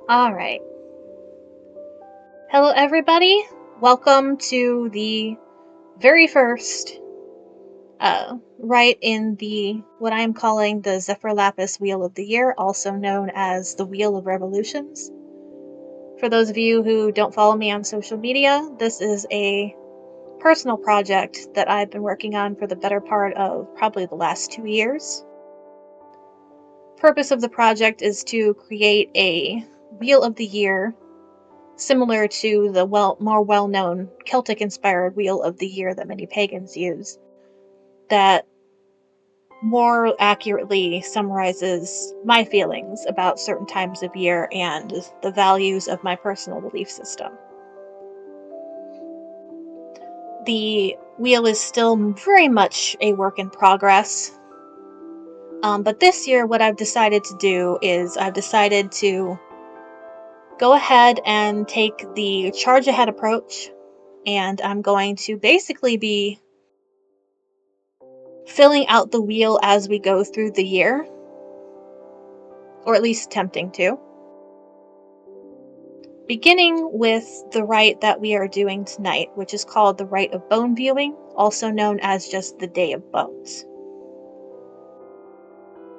All right. Hello, everybody. Welcome to the very first Rite in the what I am calling the Zephyr Lapis Wheel of the Year, also known as the Wheel of Revolutions. For those of you who don't follow me on social media, this is a personal project that I've been working on for the better part of probably the last 2 years. Purpose of the project is to create a Wheel of the Year similar to the more well-known Celtic-inspired Wheel of the Year that many pagans use, that more accurately summarizes my feelings about certain times of year and the values of my personal belief system. The wheel is still very much a work in progress, but this year what I've decided to do is I've decided to go ahead and take the charge ahead approach, and I'm going to basically be filling out the wheel as we go through the year, or at least attempting to. Beginning with the rite that we are doing tonight, which is called the Rite of Bone Viewing, also known as just the Day of Bones.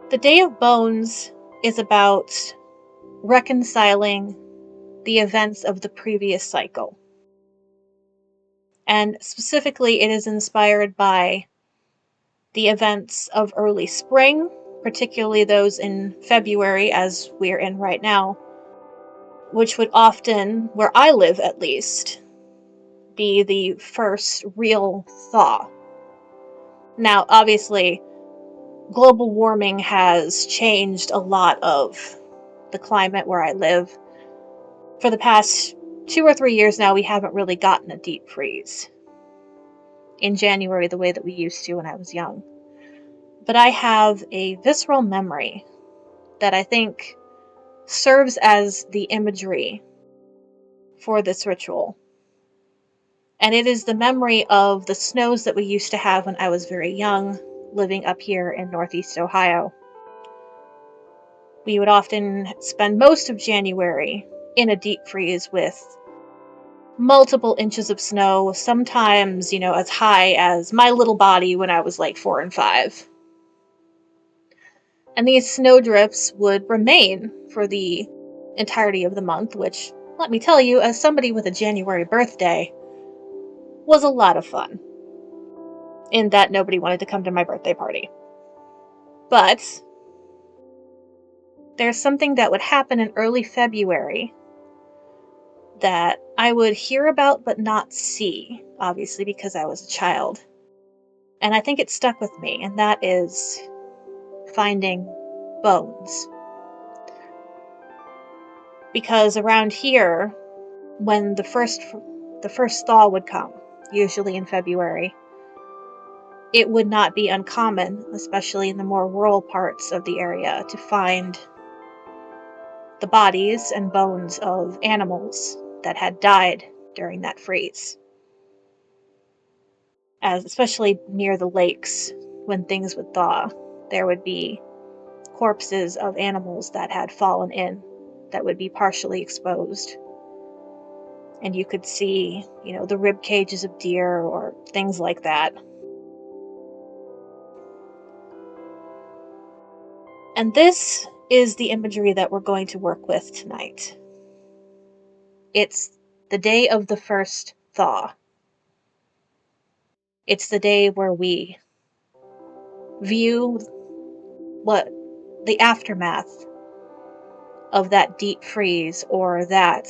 The Day of Bones is about reconciling the events of the previous cycle. And specifically, it is inspired by the events of early spring, particularly those in February, as we're in right now, which would often, where I live at least, be the first real thaw. Now, obviously, global warming has changed a lot of the climate where I live. For the past 2 or 3 years now, we haven't really gotten a deep freeze in January the way that we used to when I was young. But I have a visceral memory that I think serves as the imagery for this ritual. And it is the memory of the snows that we used to have when I was very young, living up here in Northeast Ohio. We would often spend most of January in a deep freeze with multiple inches of snow, sometimes, as high as my little body when I was like 4 and 5. And these snowdrifts would remain for the entirety of the month, which, let me tell you, as somebody with a January birthday, was a lot of fun, in that nobody wanted to come to my birthday party. But there's something that would happen in early February that I would hear about but not see, obviously because I was a child. And I think it stuck with me, and that is finding bones. Because around here, when the first thaw would come, usually in February, it would not be uncommon, especially in the more rural parts of the area, to find the bodies and bones of animals that had died during that freeze. As especially near the lakes, when things would thaw, there would be corpses of animals that had fallen in that would be partially exposed. And you could see, the rib cages of deer or things like that. And this is the imagery that we're going to work with tonight. It's the day of the first thaw. It's the day where we view what the aftermath of that deep freeze or that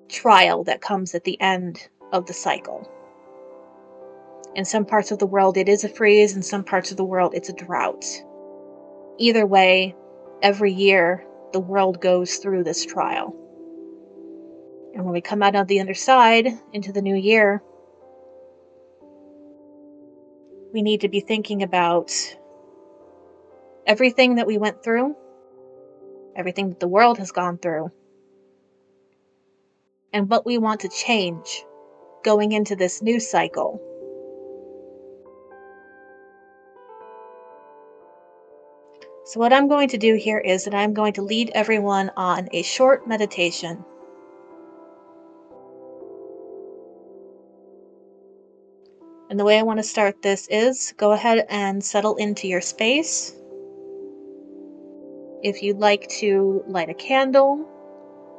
trial that comes at the end of the cycle. In some parts of the world, it is a freeze. In some parts of the world, it's a drought. Either way, every year, the world goes through this trial. And when we come out on the other side, into the new year, we need to be thinking about everything that we went through, everything that the world has gone through, and what we want to change going into this new cycle. So what I'm going to do here is that I'm going to lead everyone on a short meditation. And the way I want to start this is go ahead and settle into your space. If you'd like to light a candle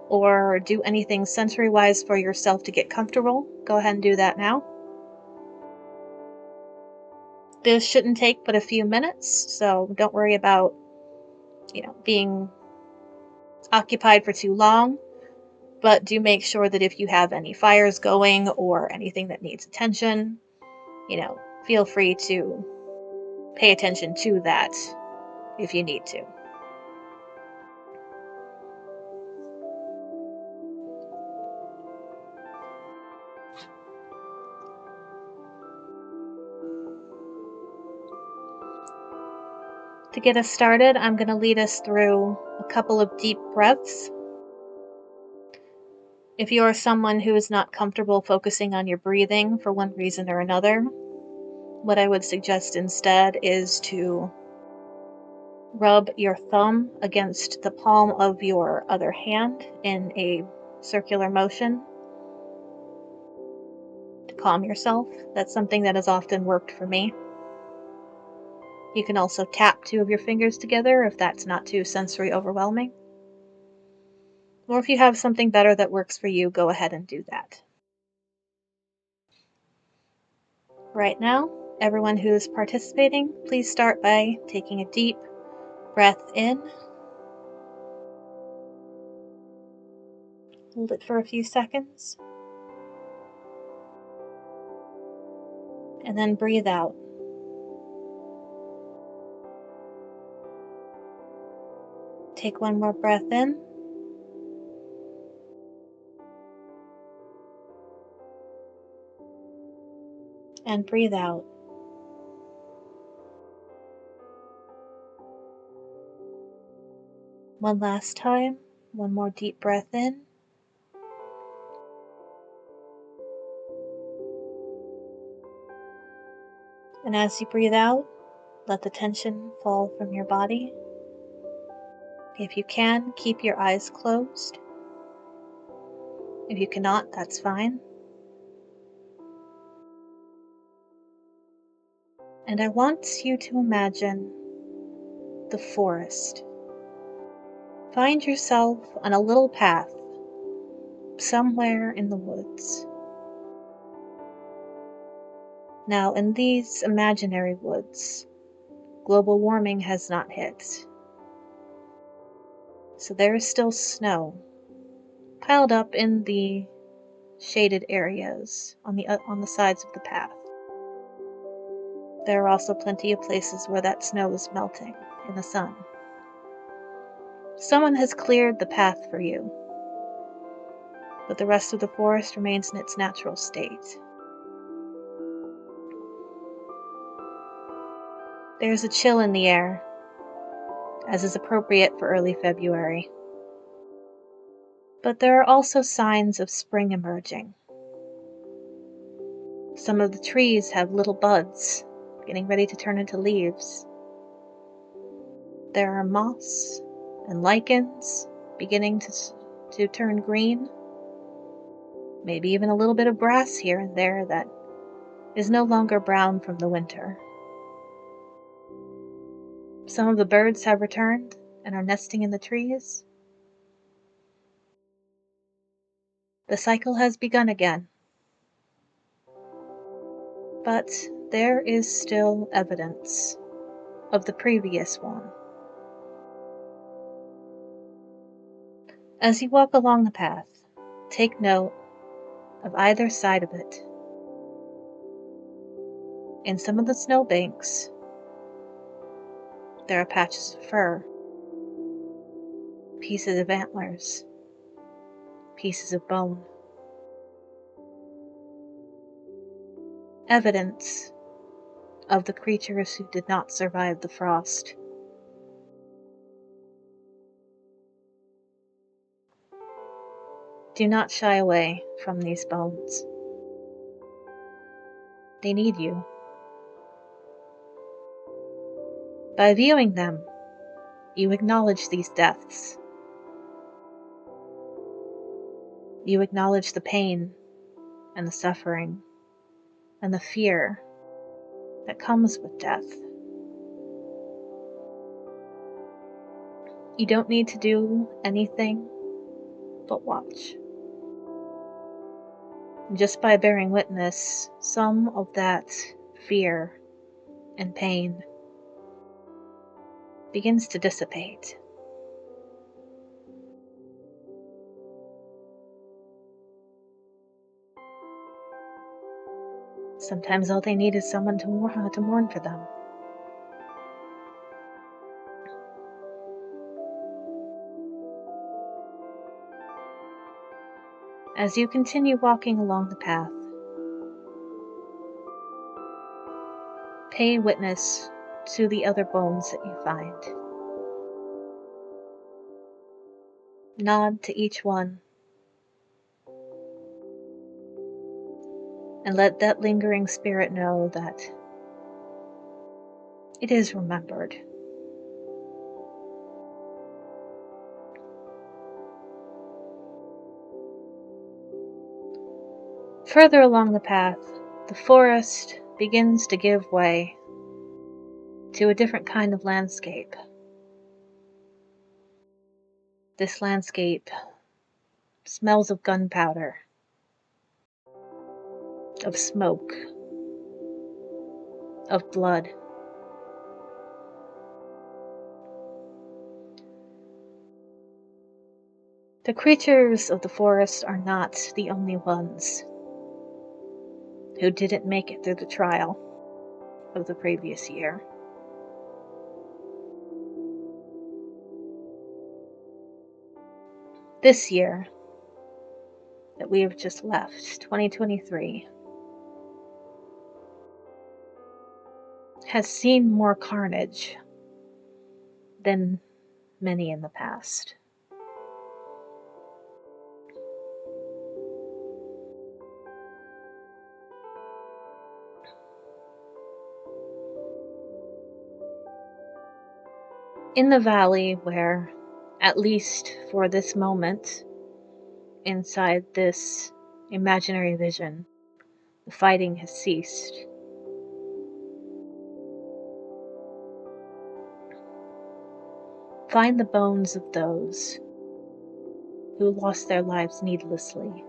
or do anything sensory-wise for yourself to get comfortable, go ahead and do that now. This shouldn't take but a few minutes, so don't worry about, being occupied for too long. But do make sure that if you have any fires going or anything that needs attention, feel free to pay attention to that if you need to. To get us started, I'm going to lead us through a couple of deep breaths. If you are someone who is not comfortable focusing on your breathing for one reason or another, what I would suggest instead is to rub your thumb against the palm of your other hand in a circular motion to calm yourself. That's something that has often worked for me. You can also tap two of your fingers together if that's not too sensory overwhelming. Or if you have something better that works for you, go ahead and do that. Right now, everyone who is participating, please start by taking a deep breath in. Hold it for a few seconds. And then breathe out. Take one more breath in. And breathe out. One last time. One more deep breath in. And as you breathe out, let the tension fall from your body. If you can, keep your eyes closed. If you cannot, that's fine. And I want you to imagine the forest. Find yourself on a little path somewhere in the woods. Now, in these imaginary woods, global warming has not hit. So there is still snow piled up in the shaded areas on the sides of the path. There are also plenty of places where that snow is melting in the sun. Someone has cleared the path for you, but the rest of the forest remains in its natural state. There's a chill in the air, as is appropriate for early February. But there are also signs of spring emerging. Some of the trees have little buds, getting ready to turn into leaves. There are moss and lichens beginning to turn green. Maybe even a little bit of grass here and there that is no longer brown from the winter. Some of the birds have returned and are nesting in the trees. The cycle has begun again. But there is still evidence of the previous one. As you walk along the path, take note of either side of it. In some of the snowbanks, there are patches of fur, pieces of antlers, pieces of bone. Evidence of the creatures who did not survive the frost. Do not shy away from these bones. They need you. By viewing them, You acknowledge these deaths. You acknowledge the pain and the suffering and the fear that comes with death. You don't need to do anything but watch. And just by bearing witness, some of that fear and pain begins to dissipate. Sometimes all they need is someone to mourn for them. As you continue walking along the path, pay witness to the other bones that you find. Nod to each one, and let that lingering spirit know that it is remembered. Further along the path, the forest begins to give way to a different kind of landscape. This landscape smells of gunpowder, of smoke, of blood. The creatures of the forest are not the only ones who didn't make it through the trial of the previous year. This year that we have just left, 2023, has seen more carnage than many in the past. In the valley where, at least for this moment, inside this imaginary vision, the fighting has ceased. Find the bones of those who lost their lives needlessly.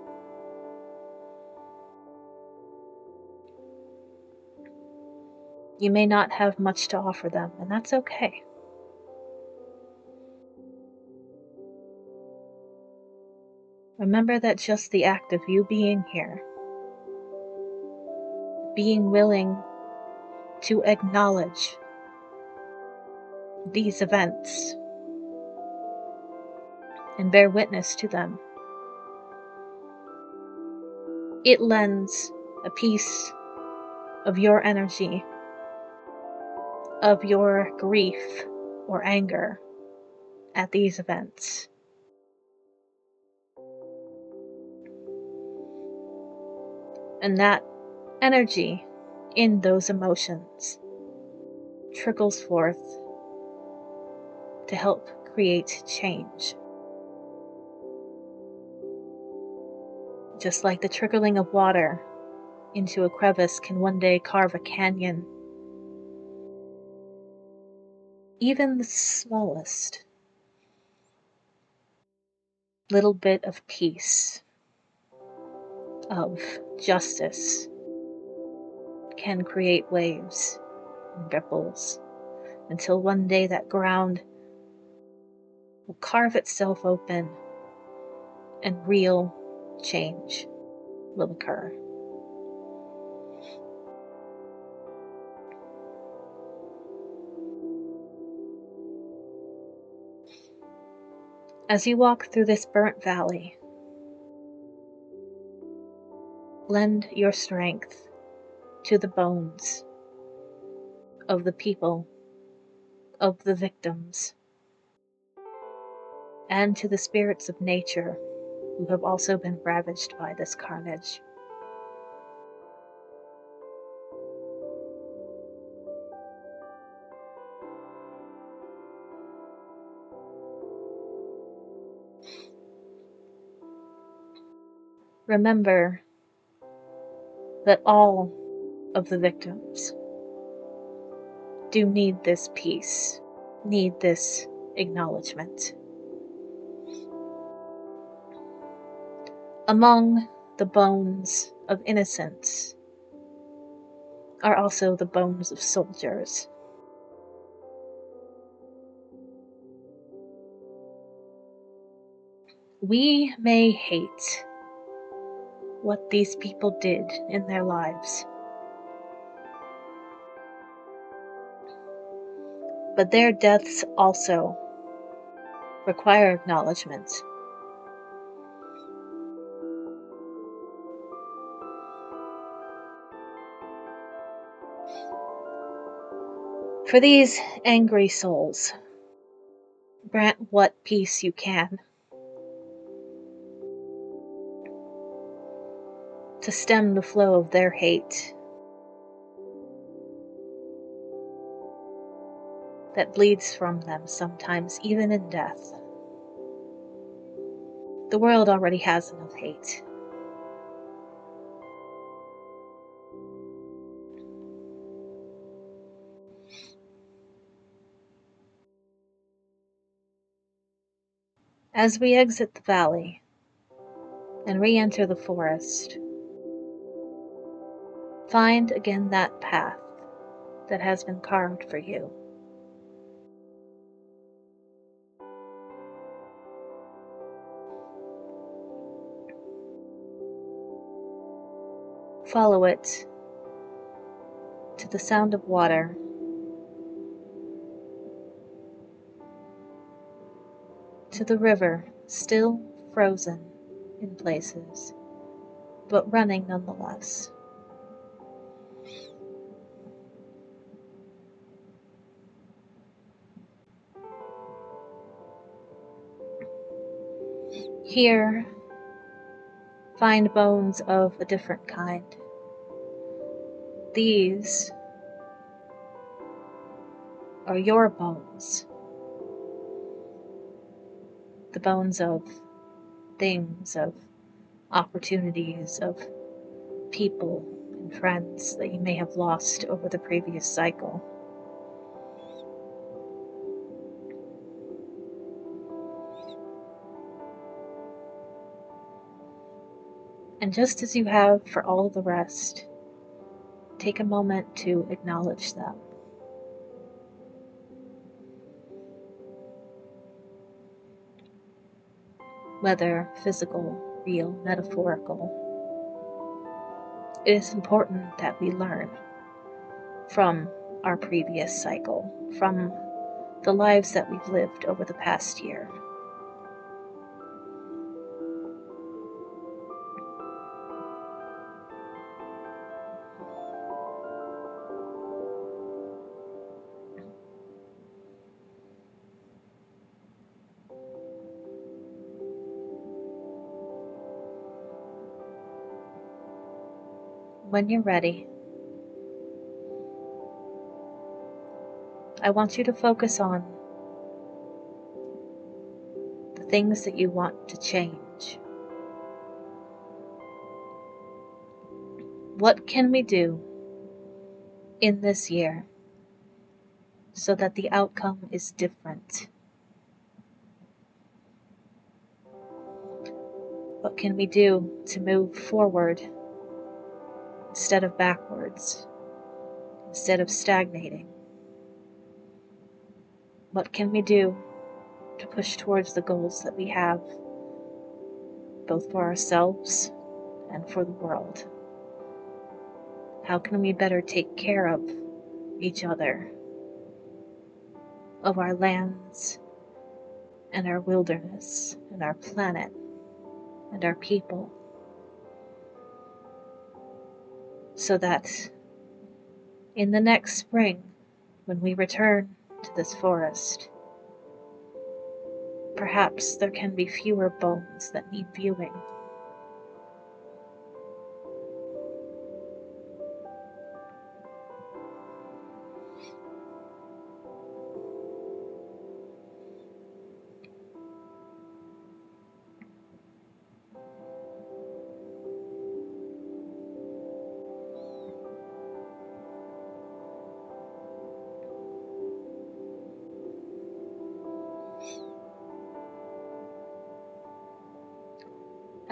You may not have much to offer them, and that's okay. Remember that just the act of you being here, being willing to acknowledge these events and bear witness to them, it lends a piece of your energy, of your grief or anger at these events. And that energy in those emotions trickles forth to help create change. Just like the trickling of water into a crevice can one day carve a canyon, even the smallest little bit of peace, of justice, can create waves and ripples until one day that ground will carve itself open and real change will occur. As you walk through this burnt valley, lend your strength to the bones of the people, of the victims, and to the spirits of nature who have also been ravaged by this carnage. remember that all of the victims do need this peace, need this acknowledgement. Among the bones of innocents are also the bones of soldiers. We may hate what these people did in their lives, but their deaths also require acknowledgement. For these angry souls, grant what peace you can to stem the flow of their hate that bleeds from them sometimes even in death. The world already has enough hate. As we exit the valley and re-enter the forest, find again that path that has been carved for you. Follow it to the sound of water, to the river, still frozen in places, but running nonetheless. Here, find bones of a different kind. These are your bones, the bones of things, of opportunities, of people and friends that you may have lost over the previous cycle. And just as you have for all the rest, take a moment to acknowledge them. Whether physical, real, metaphorical, it is important that we learn from our previous cycle, from the lives that we've lived over the past year. When you're ready, I want you to focus on the things that you want to change. What can we do in this year so that the outcome is different? What can we do to move forward instead of backwards, instead of stagnating? What can we do to push towards the goals that we have, both for ourselves and for the world? How can we better take care of each other, of our lands and our wilderness and our planet and our people, so that in the next spring, when we return to this forest, perhaps there can be fewer bones that need viewing.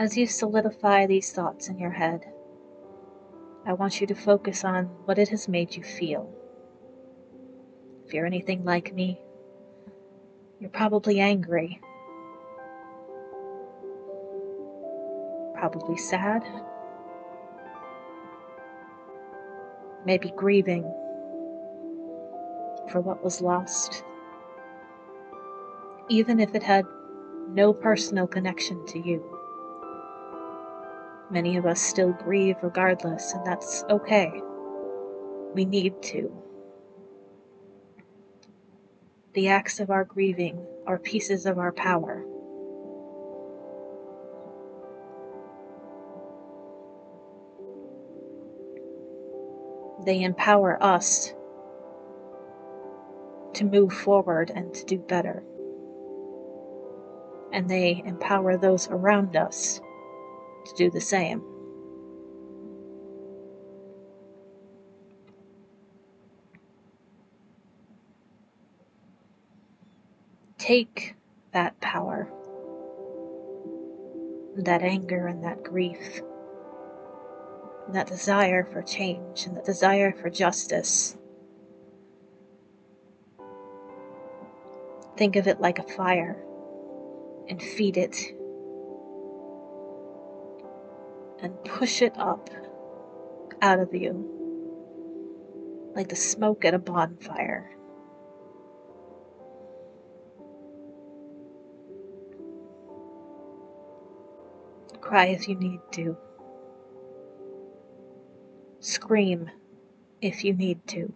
As you solidify these thoughts in your head, I want you to focus on what it has made you feel. If you're anything like me, you're probably angry, probably sad, maybe grieving for what was lost, even if it had no personal connection to you. Many of us still grieve regardless, and that's okay. We need to. The acts of our grieving are pieces of our power. They empower us to move forward and to do better. And they empower those around us to do the same. Take that power, that anger and that grief, and that desire for change and that desire for justice. Think of it like a fire and feed it and push it up out of you like the smoke at a bonfire. Cry if you need to. Scream if you need to.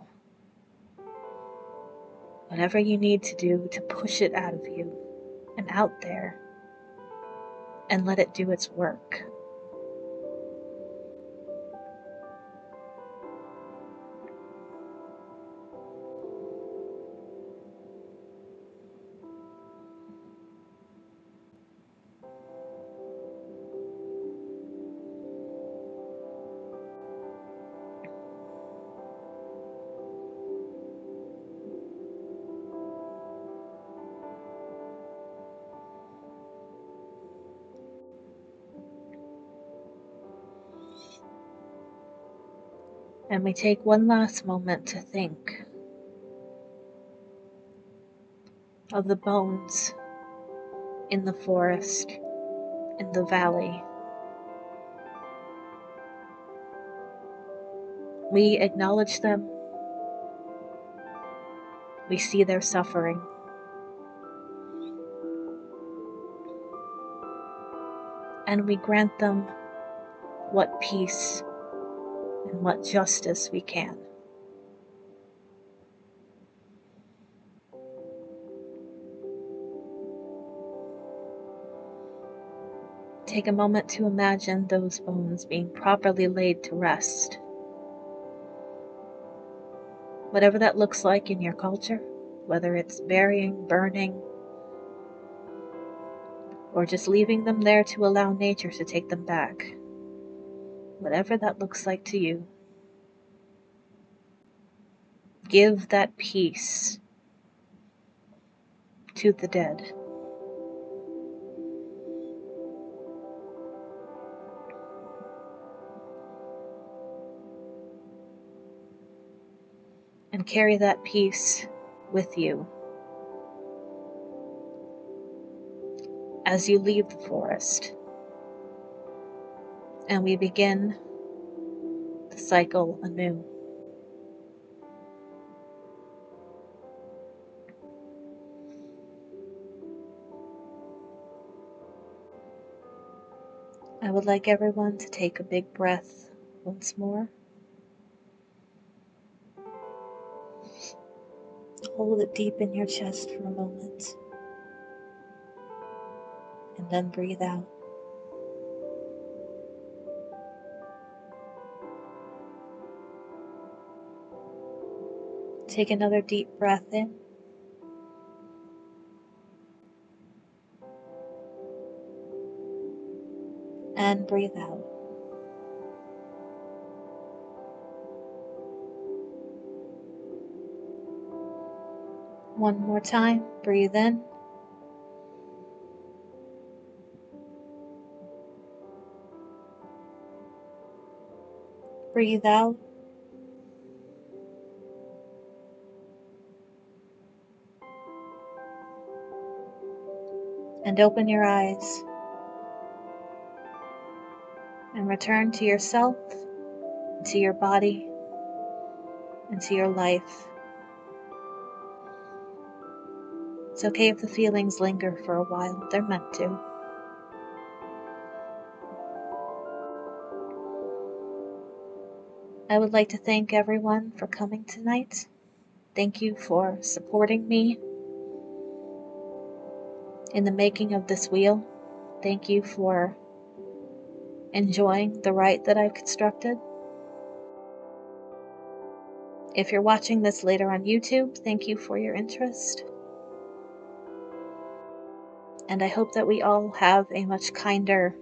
Whatever you need to do to push it out of you and out there and let it do its work. And we take one last moment to think of the bones in the forest, in the valley. We acknowledge them. We see their suffering. And we grant them what peace and what justice we can. Take a moment to imagine those bones being properly laid to rest. Whatever that looks like in your culture, whether it's burying, burning, or just leaving them there to allow nature to take them back. Whatever that looks like to you, give that peace to the dead. And carry that peace with you as you leave the forest. And we begin the cycle anew. I would like everyone to take a big breath once more. Hold it deep in your chest for a moment. And then breathe out. Take another deep breath in. And breathe out. One more time. Breathe in. Breathe out. And open your eyes. And return to yourself, to your body, and to your life. It's okay if the feelings linger for a while. They're meant to. I would like to thank everyone for coming tonight. Thank you for supporting me in the making of this wheel. Thank you for enjoying the rite that I've constructed. If you're watching this later on YouTube, thank you for your interest. And I hope that we all have a much kinder,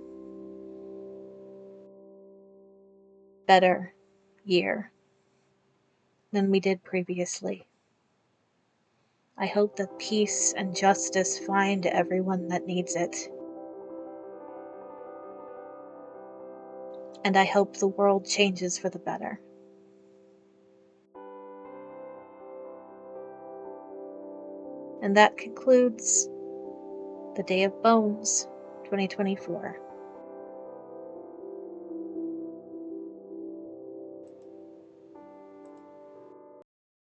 better year than we did previously. I hope that peace and justice find everyone that needs it. And I hope the world changes for the better. And that concludes the Day of Bones 2024.